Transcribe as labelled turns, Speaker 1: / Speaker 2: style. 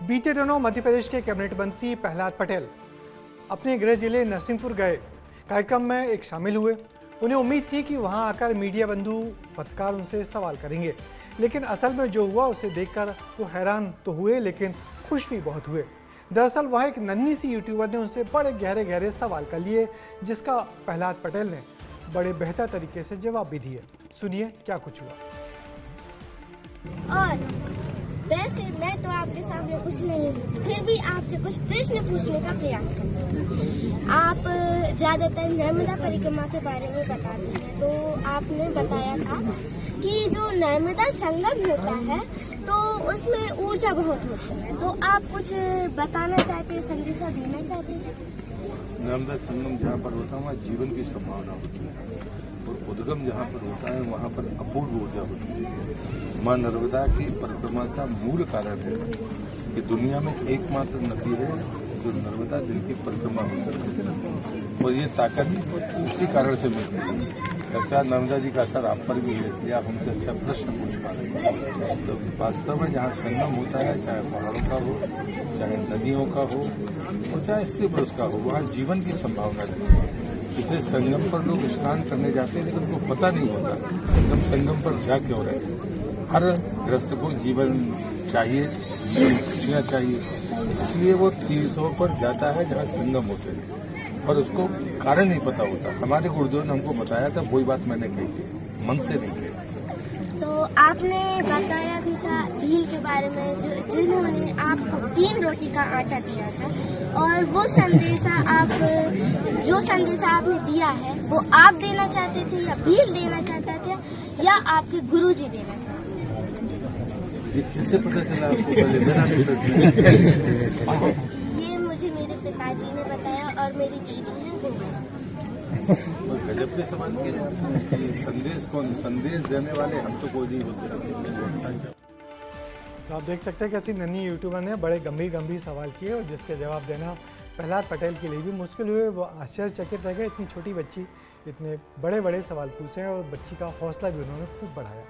Speaker 1: बीते दिनों मध्य प्रदेश के कैबिनेट मंत्री प्रहलाद पटेल अपने गृह जिले नरसिंहपुर गए। कार्यक्रम में एक शामिल हुए। उन्हें उम्मीद थी कि वहां आकर मीडिया बंधु पत्रकार उनसे सवाल करेंगे, लेकिन असल में जो हुआ उसे देखकर वो हैरान तो हुए लेकिन खुश भी बहुत हुए। दरअसल वहां एक नन्ही सी यूट्यूबर ने उनसे बड़े गहरे सवाल कर लिए, जिसका प्रहलाद पटेल ने बड़े बेहतर तरीके से जवाब भी दिए। सुनिए क्या कुछ हुआ।
Speaker 2: और वैसे मैं तो आपके सामने कुछ नहीं, फिर भी आपसे कुछ प्रश्न पूछने का प्रयास करती हूँ। आप ज्यादातर नर्मदा परिक्रमा के बारे में बताते हैं, तो आपने बताया था कि जो नर्मदा संगम होता है तो उसमें ऊर्जा बहुत होती है, तो आप कुछ बताना चाहते हैं, संदेशा देना चाहते हैं?
Speaker 3: नर्मदा संगम जहाँ पर होता है वहाँ जीवन की संभावना होती है, और उद्गम जहाँ पर होता है वहाँ पर अपूर्व ऊर्जा होती है। माँ नर्मदा की परिक्रमा का मूल कारण है कि दुनिया में एकमात्र नदी है जो नर्मदा जिनकी परिक्रमा होकर है, और ये ताकत उसी कारण से मिलती है। लगता है नर्मदा जी का असर आप पर भी है, इसलिए आप हमसे अच्छा प्रश्न पूछ पा रहे हैं। तो वास्तव में जहाँ संगम होता है, चाहे पहाड़ों का हो, चाहे नदियों का हो, और चाहे स्त्री पुरुष का हो, वहाँ जीवन की संभावना रहती है। इसलिए संगम पर लोग स्नान करने जाते हैं, लेकिन उनको पता नहीं होता कि हम संगम पर जा क्यों रहे हैं। हर गृहस्थ को जीवन चाहिए, जीवन खुशियाँ चाहिए, इसलिए वो तीर्थों पर जाता है जहाँ संगम होते हैं, और उसको कारण नहीं पता होता। हमारे गुरुदेव ने हमको बताया था, वही बात मैंने कही थी, मन से नहीं कही।
Speaker 2: तो आपने बताया भी था भील के बारे में, जिन्होंने आपको 3 रोटी का आटा दिया था, और वो जो संदेशा आपने दिया है वो आप देना चाहते थे या भील देना चाहते थे या आपके गुरुजी देना चाहते थे?
Speaker 3: किससे पता चला आपको? पहले मेरा भी पता।
Speaker 2: ये मुझे मेरे पिताजी ने बताया और मेरी दीदी है वो।
Speaker 3: गजब के सवाल किए। संदेश देने वाले हम तो कोई नहीं होते।
Speaker 1: तो आप देख सकते हैं कि ऐसी नन्ही यूट्यूबर ने बड़े गंभीर सवाल किए, और जिसके जवाब देना प्रहलाद पटेल के लिए भी मुश्किल हुए। वो आश्चर्यचकित रह गए, इतनी छोटी बच्ची इतने बड़े सवाल पूछे, और बच्ची का हौसला भी उन्होंने खूब बढ़ाया।